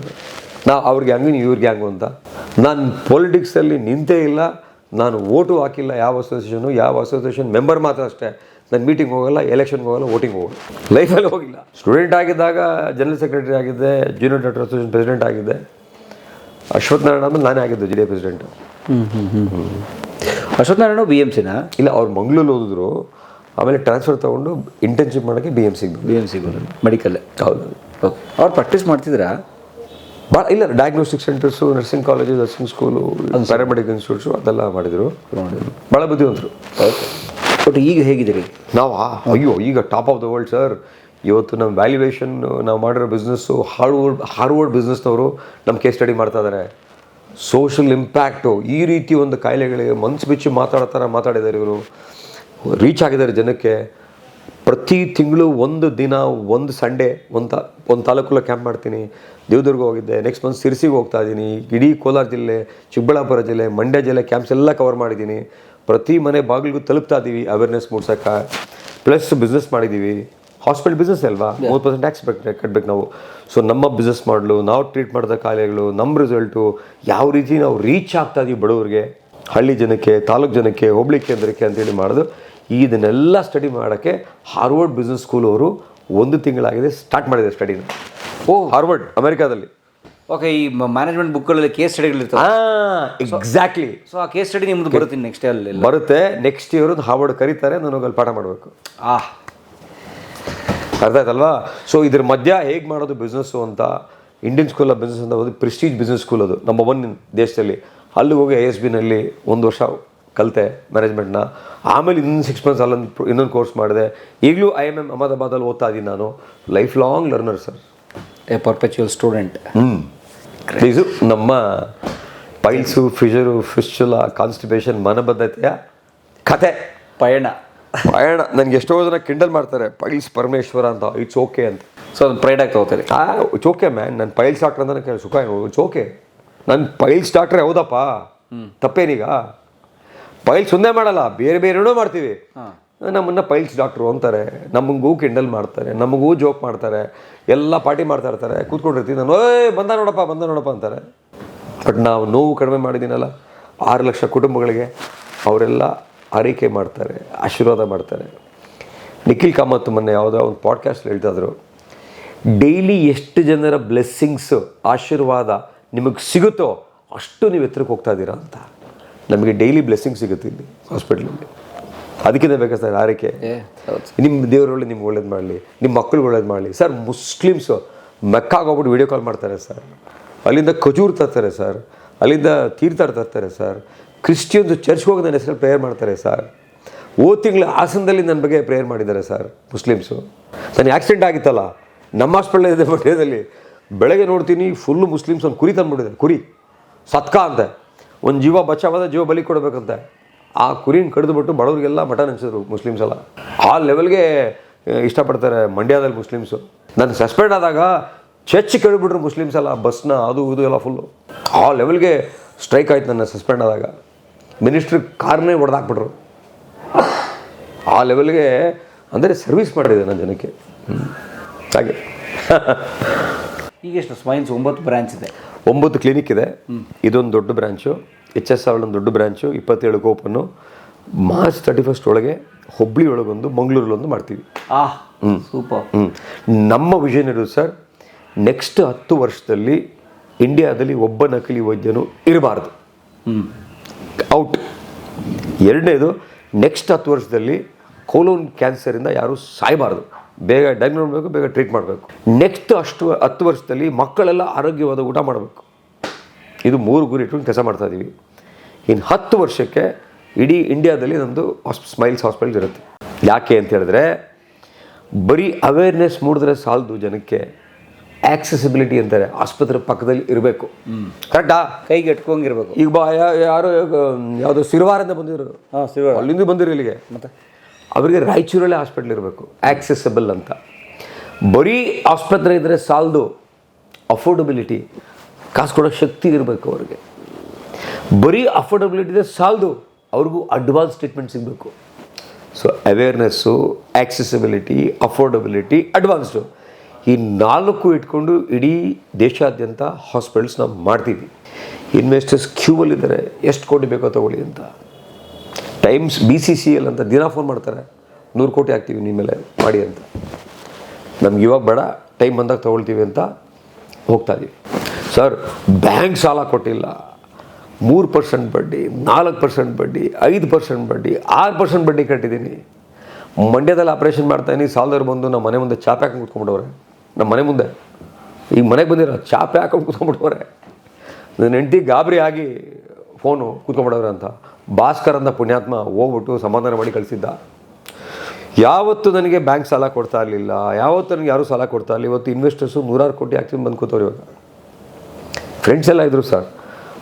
ನಾವು ಅವ್ರಿಗೆ ಹಂಗೆ ಇವ್ರಿಗೆ ಹಂಗು ಅಂತ. ನಾನು ಪೊಲಿಟಿಕ್ಸಲ್ಲಿ ನಿಂತೇ ಇಲ್ಲ, ನಾನು ಓಟು ಹಾಕಿಲ್ಲ ಯಾವ ಅಸೋಸಿಯೇಷನ್ ಮೆಂಬರ್ ಮಾತ್ರ ಅಷ್ಟೇ. ನಾನು ಮೀಟಿಂಗ್ ಹೋಗಲ್ಲ, ಎಲೆಕ್ಷನ್ಗೆ ಹೋಗಲ್ಲ, ವೋಟಿಂಗ್ ಹೋಗಲ್ಲ, ಲೈಫಲ್ಲಿ ಹೋಗಿಲ್ಲ. ಸ್ಟೂಡೆಂಟ್ ಆಗಿದ್ದಾಗ ಜನರಲ್ ಸೆಕ್ರೆಟರಿ ಆಗಿದ್ದೆ, ಜೂನಿಯರ್ ಡಾಕ್ಟರ್ ಅಸೋಸಿಯೇಷನ್ ಪ್ರೆಸಿಡೆಂಟ್ ಆಗಿದ್ದೆ. ಅಶ್ವಥ್ ನಾರಾಯಣ ಆಮೇಲೆ ನಾನೇ ಆಗಿದ್ದು JDA ಪ್ರೆಸಿಡೆಂಟ್. ಅಶ್ವಥ್ ನಾರಾಯಣ BMCನ? ಇಲ್ಲ, ಅವ್ರು ಮಂಗಳೂರು ಓದಿದ್ರು, ಆಮೇಲೆ ಟ್ರಾನ್ಸ್ಫರ್ ತೊಗೊಂಡು ಇಂಟರ್ನ್ಶಿಪ್ ಮಾಡೋಕ್ಕೆ BMCಗೆ ಮೆಡಿಕಲ್ಲೇ. ಹೌದು. ಓಕೆ. ಅವ್ರು ಪ್ರಾಕ್ಟೀಸ್ ಮಾಡ್ತಿದ್ರಾ? ಭಾಳ ಇಲ್ಲ, diagnostic centres, nursing college, nursing school, paramedical institutes ಅದೆಲ್ಲ ಮಾಡಿದರು. ಭಾಳ ಬುದ್ಧಿವಂತರು. ಓಕೆ. ಬಟ್ ಈಗ ಹೇಗಿದ್ದೀರಿ? ಅಯ್ಯೋ ಈಗ top of the world sir. ಇವತ್ತು ನಮ್ಮ ವ್ಯಾಲ್ಯೂಯೇಷನ್ ನಾವು ಮಾಡಿರೋ ಬಿಸ್ನೆಸ್ಸು, ಹಾರ್ವರ್ಡ್ ಬಿಸ್ನೆಸ್ನವರು ನಮ್ಮ ಕೇಸ್ ಸ್ಟಡಿ ಮಾಡ್ತಾ ಇದ್ದಾರೆ. ಸೋಷಲ್ ಇಂಪ್ಯಾಕ್ಟು, ಈ ರೀತಿ ಒಂದು ಕಾಯಿಲೆಗಳಿಗೆ ಮನಸ್ಸು ಬಿಚ್ಚಿ ಮಾತಾಡಿದ್ದಾರೆ ಇವರು. ರೀಚ್ ಆಗಿದ್ದಾರೆ ಜನಕ್ಕೆ. ಪ್ರತಿ ತಿಂಗಳು ಒಂದು ದಿನ, ಒಂದು ಸಂಡೇ ಒಂದು ತಾಲೂಕಲ್ಲಿ ಕ್ಯಾಂಪ್ ಮಾಡ್ತೀನಿ. ದೇವದುರ್ಗ ಹೋಗಿದ್ದೆ, ನೆಕ್ಸ್ಟ್ ಮಂತ್ ಸಿರ್ಸಿಗೆ ಹೋಗ್ತಾ ಇದ್ದೀನಿ. ಇಡೀ ಕೋಲಾರ ಜಿಲ್ಲೆ, ಚಿಕ್ಕಬಳ್ಳಾಪುರ ಜಿಲ್ಲೆ, ಮಂಡ್ಯ ಜಿಲ್ಲೆ ಕ್ಯಾಂಪ್ಸ್ ಎಲ್ಲ ಕವರ್ ಮಾಡಿದ್ದೀನಿ. ಪ್ರತಿ ಮನೆ ಬಾಗಿಲಿಗೂ ತಲುಪ್ತಾ ಇದ್ದೀವಿ ಅವೇರ್ನೆಸ್ ಮೂಡ್ಸೋಕ್ಕೆ. ಪ್ಲಸ್ ಬಿಸ್ನೆಸ್ ಮಾಡಿದ್ದೀವಿ. ಹಾಸ್ಪಿಟಲ್ ಬಿಸ್ನೆಸ್ ಅಲ್ವಾ, 30% ಟ್ಯಾಕ್ಸ್ ಕಟ್ಟಬೇಕು ನಾವು. ಸೊ ನಮ್ಮ ಬಿಸ್ನೆಸ್ ಮಾಡಲು, ನಾವು ಟ್ರೀಟ್ ಮಾಡಿದ ಕಾಯಿಲೆಗಳು, ನಮ್ಮ ರಿಸಲ್ಟು, ಯಾವ ರೀತಿ ನಾವು ರೀಚ್ ಆಗ್ತಾ ಇದೀವಿ ಬಡವರಿಗೆ, ಹಳ್ಳಿ ಜನಕ್ಕೆ, ತಾಲೂಕು ಜನಕ್ಕೆ, ಹೋಬಳಿ ಕೇಂದ್ರಕ್ಕೆ ಅಂತೇಳಿ ಮಾಡೋದು. ಇದನ್ನೆಲ್ಲ ಸ್ಟಡಿ ಮಾಡೋಕ್ಕೆ ಹಾರ್ವರ್ಡ್ ಬಿಸ್ನೆಸ್ ಸ್ಕೂಲ್ ಅವರು 1 ತಿಂಗಳಾಗಿದೆ ಸ್ಟಾರ್ಟ್ ಮಾಡಿದೆ ಸ್ಟಡಿನ. ಹಾರ್ವರ್ಡ್ ಅಮೆರಿಕಾದಲ್ಲಿ. ಓಕೆ. ಈ ಮ್ಯಾನೇಜ್ಮೆಂಟ್ ಬುಕ್ಗಳಲ್ಲಿ ಕೇಸ್ ಸ್ಟಡಿಗಳಿರ್ತವೆ. ಎಕ್ಸಾಕ್ಟ್ಲಿ. ಸೊ ಆ ಕೇಸ್ ಸ್ಟಡಿ ನಿಮ್ದು ಬರುತ್ತೆ ನೆಕ್ಸ್ಟ್ ಅಲ್ಲಿ ಬರುತ್ತೆ. ನೆಕ್ಸ್ಟ್ ಇಯರ್ ಹಾರ್ವರ್ಡ್ ಕರೀತಾರೆ, ನನಗೆ ಅಲ್ಲಿ ಪಾಠ ಮಾಡಬೇಕು. ಅರ್ಥ ಆಯ್ತಲ್ವಾ? ಸೊ ಇದ್ರ ಮಧ್ಯ ಹೇಗೆ ಮಾಡೋದು ಬಿಸ್ನೆಸ್ಸು ಅಂತ, ಇಂಡಿಯನ್ ಸ್ಕೂಲ್ ಆಫ್ ಬಿಸ್ನೆಸ್ ಅಂತ ಒಂದು ಪ್ರೆಸ್ಟೀಜ್ ಬಿಸ್ನೆಸ್ ಸ್ಕೂಲ್, ಅದು ನಂಬರ್ 1 ದೇಶದಲ್ಲಿ. ಅಲ್ಲಿಗೆ ಹೋಗಿ ISB-ನಲ್ಲಿ 1 ವರ್ಷ ಕಲಿತೆ ಮ್ಯಾನೇಜ್ಮೆಂಟ್ನ. ಆಮೇಲೆ ಇನ್ನೊಂದು 6 ಮಂತ್ಸ್ ಇನ್ನೊಂದು ಕೋರ್ಸ್ ಮಾಡಿದೆ. ಈಗಲೂ IMM ಅಹಮದಾಬಾದಲ್ಲಿ ಓದ್ತಾ ಇದ್ದೀನಿ ನಾನು. Life long learner sir, A perpetual student. ಇದು ನಮ್ಮ ಪೈಲ್ಸು, ಫಿಶರು, ಫಿಸ್ಚುಲಾ, ಕಾನ್ಸ್ಟಿಪೇಷನ್, ಮನಬದ್ಧತೆಯ ಕತೆ ಪಯಣ. ನನಗೆ ಎಷ್ಟೋ ಜನ ಕಿಂಡಲ್ ಮಾಡ್ತಾರೆ, ಪೈಲ್ಸ್ ಪರಮೇಶ್ವರ ಅಂತ. ಇಟ್ಸ್ ಓಕೆ ಅಂತ. ಸೊ ಅದು ಪ್ರೈಡ್ ಆಗಿ ತಗೋತಾರೆ. It's okay man. ನಾನು ಪೈಲ್ಸ್ ಡಾಕ್ಟರ್ ಅಂತ ಕೇಳಿ ಸುಖ. It's okay. ನಾನು ಪೈಲ್ಸ್ ಡಾಕ್ಟ್ರೇ ಹೌದಪ್ಪ, ತಪ್ಪೇನೀಗ? ಪೈಲ್ಸ್ ಒಂದೇ ಮಾಡಲ್ಲ, ಬೇರೆ ಬೇರೆನೂ ಮಾಡ್ತೀವಿ. ನಮ್ಮನ್ನು ಪೈಲ್ಸ್ ಡಾಕ್ಟ್ರು ಅಂತಾರೆ, ನಮಗೂ ಕಿಂಡಲ್ ಮಾಡ್ತಾರೆ, ನಮಗೂ ಜೋಕ್ ಮಾಡ್ತಾರೆ, ಎಲ್ಲ ಪಾರ್ಟಿ ಮಾಡ್ತಾ ಇರ್ತಾರೆ. ಕೂತ್ಕೊಂಡಿರ್ತೀವಿ ನಾನು, ಬಂದ ನೋಡಪ್ಪ ಅಂತಾರೆ. ಬಟ್ ನಾವು ನೋವು ಕಡಿಮೆ ಮಾಡಿದ್ದೀನಲ್ಲ 6 ಲಕ್ಷ ಕುಟುಂಬಗಳಿಗೆ, ಅವರೆಲ್ಲ ಆರೈಕೆ ಮಾಡ್ತಾರೆ, ಆಶೀರ್ವಾದ ಮಾಡ್ತಾರೆ. ನಿಖಿಲ್ ಕಾಮತ್ ಮೊನ್ನೆ ಯಾವುದೋ ಒಂದು ಪಾಡ್ಕಾಸ್ಟ್ ಹೇಳ್ತಾಯಿದ್ರು, ಡೈಲಿ ಎಷ್ಟು ಜನರ ಬ್ಲೆಸ್ಸಿಂಗ್ಸು, ಆಶೀರ್ವಾದ ನಿಮಗೆ ಸಿಗುತ್ತೋ ಅಷ್ಟು ನೀವು ಎತ್ತರಕ್ಕೆ ಹೋಗ್ತಾ ಇದ್ದೀರಾ ಅಂತ. ನಮಗೆ ಡೈಲಿ ಬ್ಲೆಸ್ಸಿಂಗ್ ಸಿಗುತ್ತೆ ಇಲ್ಲಿ ಹಾಸ್ಪಿಟ್ಲಲ್ಲಿ. ಅದಕ್ಕಿಂತ ಬೇಕಾ ಸರ್ ಆರೈಕೆ? ನಿಮ್ಮ ದೇವರೊಳ್ಳೆ ನಿಮ್ಗೆ ಒಳ್ಳೇದು ಮಾಡಲಿ, ನಿಮ್ಮ ಮಕ್ಕಳಿಗೆ ಒಳ್ಳೇದು ಮಾಡಲಿ. ಸರ್ ಮುಸ್ಲಿಮ್ಸು ಮೆಕ್ಕಾಗೆ ಹೋಗ್ಬಿಟ್ಟು ವೀಡಿಯೋ ಕಾಲ್ ಮಾಡ್ತಾರೆ ಸರ್, ಅಲ್ಲಿಂದ ಖಜೂರ್ ತರ್ತಾರೆ ಸರ್, ಅಲ್ಲಿಂದ ತೀರ್ಥಾಟ ತರ್ತಾರೆ ಸರ್. ಕ್ರಿಶ್ಚಿಯನ್ಸು ಚರ್ಚ್ಗೆ ಹೋಗಿ ನನ್ನ ಹೆಸರಲ್ಲಿ ಪ್ರೇಯರ್ ಮಾಡ್ತಾರೆ ಸರ್. ತಿಂಗಳು ಹಾಸನದಲ್ಲಿ ನನ್ನ ಬಗ್ಗೆ ಪ್ರೇಯರ್ ಮಾಡಿದ್ದಾರೆ ಸರ್ ಮುಸ್ಲಿಮ್ಸು. ನನಗೆ ಆಕ್ಸಿಡೆಂಟ್ ಆಗಿತ್ತಲ್ಲ, ನಮ್ಮ ಹಾಸ್ಪಿಟಲ್ ಇದೆ ಮಂಡ್ಯದಲ್ಲಿ, ಬೆಳಗ್ಗೆ ನೋಡ್ತೀನಿ ಫುಲ್ಲು ಮುಸ್ಲಿಮ್ಸ್ ಒಂದು ಕುರಿ ತಂದುಬಿಟ್ಟಿದೆ, ಕುರಿ ಸತ್ಕಾ ಅಂತೆ, ಒಂದು ಜೀವ ಬಚಾವಾದ ಜೀವ ಬಲಿ ಕೊಡಬೇಕಂತೆ. ಆ ಕುರಿನ ಕಡಿದುಬಿಟ್ಟು ಬಡವರಿಗೆಲ್ಲ ಮಟನ್ ಹಂಚಿದ್ರು ಮುಸ್ಲಿಮ್ಸ್ ಎಲ್ಲ. ಆ ಲೆವೆಲ್ಗೆ ಇಷ್ಟಪಡ್ತಾರೆ ಮಂಡ್ಯದಲ್ಲಿ ಮುಸ್ಲಿಮ್ಸು. ನಾನು ಸಸ್ಪೆಂಡ್ ಆದಾಗ ಚರ್ಚ್ ಕೇಳಿಬಿಟ್ರು ಮುಸ್ಲಿಮ್ಸ್ ಎಲ್ಲ, ಬಸ್ನ ಅದು ಇದು ಎಲ್ಲ ಫುಲ್ಲು. ಆ ಲೆವೆಲ್ಗೆ ಸ್ಟ್ರೈಕ್ ಆಯ್ತು ನನ್ನ ಸಸ್ಪೆಂಡ್ ಆದಾಗ. ಮಿನಿಸ್ಟ್ರ್ ಕಾರ್ನೇ ಹೊಡೆದಾಕ್ಬಿಟ್ರು. ಆ ಲೆವೆಲ್ಗೆ ಅಂದರೆ ಸರ್ವಿಸ್ ಮಾಡಿದೆ ನನ್ನ ಜನಕ್ಕೆ. ಹಾಗೆ ಈಗ ಎಷ್ಟು ಸ್ಮೈಲ್ಸ್ 9 ಬ್ರಾಂಚ್ ಇದೆ, 9 ಕ್ಲಿನಿಕ್ ಇದೆ. ಇದೊಂದು ದೊಡ್ಡ ಬ್ರ್ಯಾಂಚು, HS ಒಂದು ದೊಡ್ಡ ಬ್ರ್ಯಾಂಚು, 27 ಓಪನ್ನು. ಮಾರ್ಚ್ 31 ಒಳಗೆ ಹುಬ್ಳಿ ಒಳಗೊಂದು, ಮಂಗಳೂರಲ್ಲೊಂದು ಮಾಡ್ತೀವಿ. ಸೂಪರ್. ನಮ್ಮ ವಿಷನ್ ಇರೋದು ಸರ್, ನೆಕ್ಸ್ಟ್ 10 ವರ್ಷದಲ್ಲಿ ಇಂಡಿಯಾದಲ್ಲಿ ಒಬ್ಬ ನಕಲಿ ವೈದ್ಯನು ಇರಬಾರ್ದು, ಔಟ್. ಎರಡನೇದು, ನೆಕ್ಸ್ಟ್ 10 ವರ್ಷದಲ್ಲಿ ಕೋಲೋನ್ ಕ್ಯಾನ್ಸರಿಂದ ಯಾರೂ ಸಾಯಬಾರ್ದು, ಬೇಗ ಡಯಾಗ್ನೋಸ್ ಮಾಡಬೇಕು, ಬೇಗ ಟ್ರೀಟ್ ಮಾಡಬೇಕು. ನೆಕ್ಸ್ಟ್ 10 ವರ್ಷದಲ್ಲಿ ಮಕ್ಕಳೆಲ್ಲ ಆರೋಗ್ಯವಾದ ಊಟ ಮಾಡಬೇಕು. ಇದು 3 ಗುರಿ ಇಟ್ಕೊಂಡು ಕೆಲಸ ಮಾಡ್ತಾಯಿದ್ದೀವಿ. ಇನ್ನು 10 ವರ್ಷಕ್ಕೆ ಇಡೀ ಇಂಡಿಯಾದಲ್ಲಿ ನಮ್ಮದು ಸ್ಮೈಲ್ಸ್ ಹಾಸ್ಪಿಟಲ್ ಇರುತ್ತೆ. ಯಾಕೆ ಅಂತ ಹೇಳಿದ್ರೆ, ಬರೀ ಅವೇರ್ನೆಸ್ ಮೂಡಿದ್ರೆ ಸಾಲದು ಜನಕ್ಕೆ, ಆಕ್ಸೆಸಿಬಿಲಿಟಿ ಅಂತಾರೆ, ಆಸ್ಪತ್ರೆ ಪಕ್ಕದಲ್ಲಿ ಇರಬೇಕು. ಕರೆಕ್ಟಾ? ಕೈಗೆ ಎಟ್ಕೊಂಗಿರ್ಬೇಕು. ಈಗ ಯಾರು ಯಾವುದೋ ಸಿರುವಾರಿಂದ ಬಂದಿದ್ರು, ಅಲ್ಲಿಂದ ಬಂದಿರೋ ಇಲ್ಲಿಗೆ, ಮತ್ತು ಅವರಿಗೆ ರಾಯಚೂರಲ್ಲೇ ಹಾಸ್ಪಿಟ್ಲ್ ಇರಬೇಕು, ಆಕ್ಸೆಸಿಬಲ್ ಅಂತ. ಬರೀ ಆಸ್ಪತ್ರೆ ಇದ್ದರೆ ಸಾಲದು, ಅಫೋರ್ಡಬಿಲಿಟಿ, ಕಾಸು ಕೊಡೋ ಶಕ್ತಿ ಇರಬೇಕು ಅವ್ರಿಗೆ. ಬರೀ ಅಫೋರ್ಡಬಿಲಿಟಿ ಇದೆ ಸಾಲದು, ಅವ್ರಿಗೂ ಅಡ್ವಾನ್ಸ್ ಟ್ರೀಟ್ಮೆಂಟ್ ಸಿಗಬೇಕು. So awareness, accessibility, affordability, advanced, ಈ 4 ಇಟ್ಕೊಂಡು ಇಡೀ ದೇಶಾದ್ಯಂತ ಹಾಸ್ಪಿಟಲ್ಸ್ ನಾವು ಮಾಡ್ತೀವಿ. ಇನ್ವೆಸ್ಟರ್ಸ್ ಕ್ಯೂವಲ್ಲಿದ್ದಾರೆ, ಎಷ್ಟು ಕೋಟಿ ಬೇಕೋ ತಗೊಳ್ಳಿ ಅಂತ. ಟೈಮ್ಸ್ BCCL ಅಂತ ದಿನ ಫೋನ್ ಮಾಡ್ತಾರೆ, 100 ಕೋಟಿ ಹಾಕ್ತೀವಿ ನಿಮ್ಮ ಮೇಲೆ ಮಾಡಿ ಅಂತ. ನಮ್ಗೆ ಇವಾಗ ಬೇಡ, ಟೈಮ್ ಬಂದಾಗ ತೊಗೊಳ್ತೀವಿ ಅಂತ ಹೋಗ್ತಾ ಇದೀವಿ. ಸರ್, ಬ್ಯಾಂಕ್ ಸಾಲ ಕೊಟ್ಟಿಲ್ಲ, 3% ಬಡ್ಡಿ, 4% ಬಡ್ಡಿ, 5% ಬಡ್ಡಿ, 6% ಬಡ್ಡಿ ಕಟ್ಟಿದ್ದೀನಿ. ಮಂಡ್ಯದಲ್ಲಿ ಆಪ್ರೇಷನ್ ಮಾಡ್ತಾಯಿನಿ, ಸಾಲದವ್ರು ಬಂದು ನಮ್ಮ ಮನೆ ಮುಂದೆ ಚಾಪೆ ಹಾಕೊಂಡು ಕೂತ್ಕೊಂಡ್ಬಿಟ್ಟವ್ರೆ. ನಮ್ಮ ಮನೆ ಮುಂದೆ ಈಗ ಮನೆಗೆ ಬಂದಿರೋ ಚಾಪೆ ಹಾಕೊಂಡು ಕೂತ್ಕೊಂಡ್ಬಿಟ್ಟವ್ರೆ. ನನ್ನ ಹೆಂಡತಿ ಗಾಬರಿ ಆಗಿ ಫೋನು ಕೂತ್ಕೊಂಡ್ಬಿಡವ್ರೆ ಅಂತ. ಭಾಸ್ಕರ್ ಅಂತ ಪುಣ್ಯಾತ್ಮ ಹೋಗ್ಬಿಟ್ಟು ಸಮಾಧಾನ ಮಾಡಿ ಕಳಿಸಿದ್ದ. ಯಾವತ್ತು ನನಗೆ ಬ್ಯಾಂಕ್ ಸಾಲ ಕೊಡ್ತಾ ಇರಲಿಲ್ಲ, ಯಾವತ್ತು ನನಗೆ ಯಾರೂ ಸಾಲ ಕೊಡ್ತಾ ಇರಲಿಲ್ಲ. ಇವತ್ತು ಇನ್ವೆಸ್ಟರ್ಸು 100 ಕೋಟಿ ಹಾಕ್ತೀನಿ ಬಂದು ಕೂತವ್ರು. ಇವಾಗ ಫ್ರೆಂಡ್ಸ್ ಎಲ್ಲ ಇದ್ದರು ಸರ್.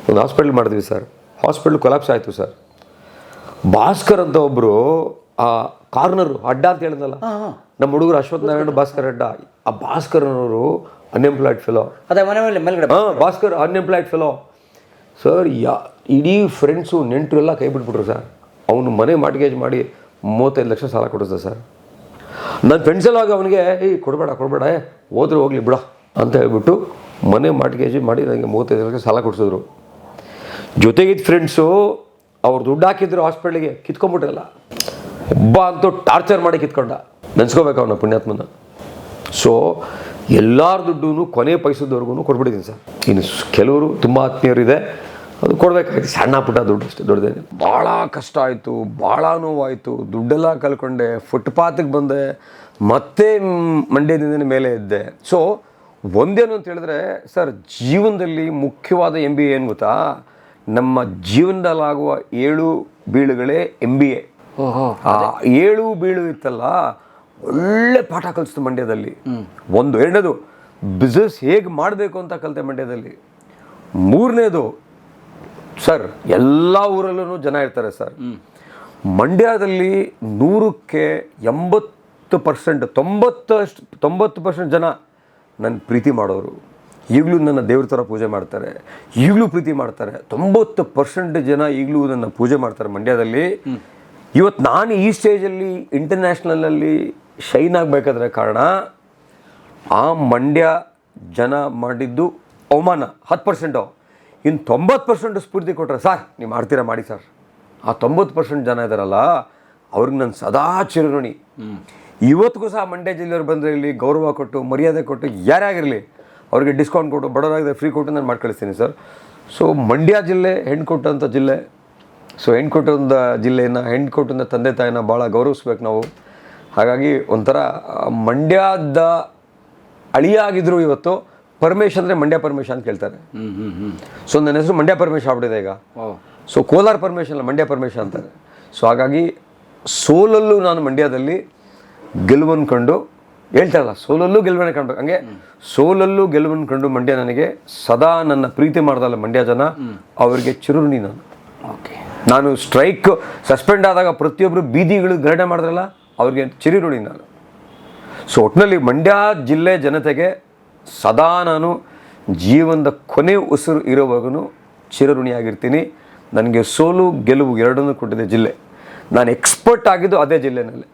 ಒಂದು ಹಾಸ್ಪಿಟ್ಲ್ ಮಾಡಿದ್ವಿ ಸರ್, ಹಾಸ್ಪಿಟ್ಲ್ ಕೊಲಾಪ್ಸ್ ಆಯಿತು ಸರ್. ಭಾಸ್ಕರ್ ಅಂತ ಒಬ್ಬರು, ಆ ಕಾರ್ನರು ಅಡ್ಡ ಅಂತ ಹೇಳಿದ್ನಲ್ಲ ನಮ್ಮ ಹುಡುಗರು, ಅಶ್ವಥ್ ನಾರಾಯಣ ಭಾಸ್ಕರ್ ಅಡ್ಡ, ಆ ಭಾಸ್ಕರ್ನವರು ಅನ್ಎಂಪ್ಲಾಯ್ಡ್ ಫೆಲೋ. ಅದೇ ಮನೆ ಮೇಲೆ ಮೇಲ್ಗಡೆ ಭಾಸ್ಕರ್ ಅನ್ಎಂಪ್ಲಾಯ್ಡ್ ಫೆಲೋ ಸರ್. ಇಡೀ ಫ್ರೆಂಡ್ಸು ನೆಂಟರು ಎಲ್ಲ ಕೈ ಬಿಟ್ಬಿಟ್ರು ಸರ್. ಅವನು ಮನೆ ಮಾರ್ಟ್ಗೇಜ್ ಮಾಡಿ 35 ಲಕ್ಷ ಸಾಲ ಕೊಡಿಸ್ದೆ ಸರ್. ನನ್ನ ಫ್ರೆಂಡ್ಸ್ ಎಲ್ಲ ಅವನಿಗೆ ಕೊಡಬೇಡ ಹೋದ್ರೆ ಹೋಗ್ಲಿ ಬಿಡ ಅಂತ ಹೇಳ್ಬಿಟ್ಟು ಮನೆ ಮಾರ್ಟ್ಗೇಜ್ ಮಾಡಿ ನನಗೆ 35 ಲಕ್ಷ ಸಾಲ ಕೊಡಿಸಿದ್ರು. ಜೊತೆಗಿದ್ದ ಫ್ರೆಂಡ್ಸು ಅವ್ರು ದುಡ್ಡು ಹಾಕಿದ್ರು ಹಾಸ್ಪಿಟ್ಲಿಗೆ, ಕಿತ್ಕೊಂಡ್ಬಿಟ್ರಲ್ಲ. ಒಬ್ಬ ಅಂತೂ ಟಾರ್ಚರ್ ಮಾಡಿ ಕಿತ್ಕೊಂಡ. ನೆನ್ಸ್ಕೋಬೇಕು ಅವನ ಪುಣ್ಯಾತ್ಮನ. ಸೊ ಎಲ್ಲರ ದುಡ್ಡು ಕೊನೆ ಪೈಸದವರೆಗೂ ಕೊಟ್ಬಿಟ್ಟಿದ್ದೀನಿ ಸರ್. ಇನ್ನು ಕೆಲವರು ತುಂಬ ಆತ್ಮೀಯರಿದೆ, ಅದು ಕೊಡಬೇಕಾಯ್ತು, ಸಣ್ಣ ಪುಟ್ಟ ದುಡ್ಡು ಅಷ್ಟೇ, ದೊಡ್ಡದೇನೆ. ಭಾಳ ಕಷ್ಟ ಆಯಿತು, ಭಾಳ ನೋವಾಯಿತು, ದುಡ್ಡೆಲ್ಲ ಕಳ್ಕೊಂಡೆ, ಫುಟ್ಪಾತಿಗೆ ಬಂದೆ, ಮತ್ತೆ ಮಂಡ್ಯದಿಂದ ಮೇಲೆ ಇದ್ದೆ. ಸೊ ಒಂದೇನು ಅಂತ ಹೇಳಿದ್ರೆ ಸರ್, ಜೀವನದಲ್ಲಿ ಮುಖ್ಯವಾದ MBA ಏನು ಗೊತ್ತಾ? ನಮ್ಮ ಜೀವನದಲ್ಲಾಗುವ 7 ಬೀಳುಗಳೇ MBA. ಆ 7 ಬೀಳು ಇತ್ತಲ್ಲ, ಒಳ್ಳೆ ಪಾಠ ಕಲಿಸ್ತು ಮಂಡ್ಯದಲ್ಲಿ. ಎರಡನೇದು, ಬಿಸ್ನೆಸ್ ಹೇಗೆ ಮಾಡಬೇಕು ಅಂತ ಕಲಿತೆ ಮಂಡ್ಯದಲ್ಲಿ. ಮೂರನೇದು ಸರ್, ಎಲ್ಲ ಊರಲ್ಲೂ ಜನ ಇರ್ತಾರೆ ಸರ್. ಮಂಡ್ಯದಲ್ಲಿ 100ಕ್ಕೆ 80%, 90% ಜನ ನನ್ನ ಪ್ರೀತಿ ಮಾಡೋರು. ಈಗಲೂ ನನ್ನ ದೇವ್ರ ಥರ ಪೂಜೆ ಮಾಡ್ತಾರೆ, ಈಗಲೂ ಪ್ರೀತಿ ಮಾಡ್ತಾರೆ. 90% ಜನ ಈಗಲೂ ನನ್ನ ಪೂಜೆ ಮಾಡ್ತಾರೆ ಮಂಡ್ಯದಲ್ಲಿ. ಇವತ್ತು ನಾನು ಈ ಸ್ಟೇಜಲ್ಲಿ ಇಂಟರ್ನ್ಯಾಷನಲಲ್ಲಿ ಶೈನ್ ಆಗಬೇಕಾದ್ರೆ ಕಾರಣ, ಆ ಮಂಡ್ಯ ಜನ ಮಾಡಿದ್ದು ಅವಮಾನ 10%. ಇನ್ನು 90% ಸ್ಫೂರ್ತಿ ಕೊಟ್ಟರೆ, ಸರ್ ನೀವು ಮಾಡ್ತೀರಾ ಮಾಡಿ ಸರ್. ಆ 90% ಜನ ಇದ್ದಾರಲ್ಲ, ಅವ್ರಿಗೆ ನಾನು ಸದಾ ಚಿರಋಣಿ. ಇವತ್ತಿಗೂ ಸಹ ಮಂಡ್ಯ ಜಿಲ್ಲೆಯವ್ರು ಬಂದರೆ ಇಲ್ಲಿ ಗೌರವ ಕೊಟ್ಟು, ಮರ್ಯಾದೆ ಕೊಟ್ಟು, ಯಾರೇ ಆಗಿರಲಿ ಅವ್ರಿಗೆ ಡಿಸ್ಕೌಂಟ್ ಕೊಟ್ಟು, ಬಡವರಾಗಿದೆ ಫ್ರೀ ಕೊಟ್ಟು ನಾನು ಮಾಡಿ ಕಳಿಸ್ತೀನಿ ಸರ್. ಸೊ ಮಂಡ್ಯ ಜಿಲ್ಲೆ ಹೆಣ್ಣು ಕೊಟ್ಟಂಥ ಜಿಲ್ಲೆ. ಸೊ ಹೆಣ್ಣು ಕೊಟ್ಟಂಥ ಜಿಲ್ಲೆಯನ್ನು, ಹೆಣ್ಣು ಕೊಟ್ಟಂಥ ತಂದೆ ತಾಯಿನ ಭಾಳ ಗೌರವಿಸ್ಬೇಕು ನಾವು. ಹಾಗಾಗಿ ಒಂಥರ ಮಂಡ್ಯದ ಅಳಿಯಾಗಿದ್ರು ಇವತ್ತು ಪರಮೇಶ್ ಅಂದರೆ ಮಂಡ್ಯ ಪರಮೇಶ್ ಅಂತ ಕೇಳ್ತಾರೆ. ಸೊ ನನ್ನ ಹೆಸರು ಮಂಡ್ಯ ಪರಮೇಶ್ ಆಗ್ಬಿಟ್ಟಿದೆ ಈಗ. ಸೊ ಕೋಲಾರ ಪರಮೇಶ್ ಅಲ್ಲ, ಮಂಡ್ಯ ಪರಮೇಶ್ ಅಂತಾರೆ. ಸೊ ಹಾಗಾಗಿ ಸೋಲಲ್ಲೂ ನಾನು ಮಂಡ್ಯದಲ್ಲಿ ಗೆಲುವನ್ನು ಕಂಡು ಹೇಳ್ತಾರಲ್ಲ, ಸೋಲಲ್ಲೂ ಗೆಲುವನ್ನು ಕಾಣ್ಬೇಕು, ಹಂಗೆ ಸೋಲಲ್ಲೂ ಗೆಲುವನ್ನು ಕಂಡು ಮಂಡ್ಯ ನನಗೆ ಸದಾ ನನ್ನ ಪ್ರೀತಿ ಮಾಡ್ದಲ್ಲ ಮಂಡ್ಯ ಜನ, ಅವರಿಗೆ ಚಿರುಋಣಿ ನಾನು. ಓಕೆ. ನಾನು ಸ್ಟ್ರೈಕ್ ಸಸ್ಪೆಂಡ್ ಆದಾಗ ಪ್ರತಿಯೊಬ್ಬರು ಬೀದಿಗಳು ಗರಡೆ ಮಾಡಿದ್ರಲ್ಲ, ಅವ್ರಿಗೆ ಚಿರುಋಣಿ ನಾನು. ಸೊ ಒಟ್ಟಿನಲ್ಲಿ ಮಂಡ್ಯ ಜಿಲ್ಲೆ ಜನತೆಗೆ ಸದಾ ನಾನು ಜೀವನದ ಕೊನೆ ಉಸಿರು ಇರೋವಾಗೂ ಚಿರಋಣಿಯಾಗಿರ್ತೀನಿ. ನನಗೆ ಸೋಲು ಗೆಲುವು ಎರಡನ್ನೂ ಕೊಟ್ಟಿದೆ ಜಿಲ್ಲೆ. ನಾನು ಎಕ್ಸ್ಪರ್ಟ್ ಆಗಿದ್ದು ಅದೇ ಜಿಲ್ಲೆನಲ್ಲೇ.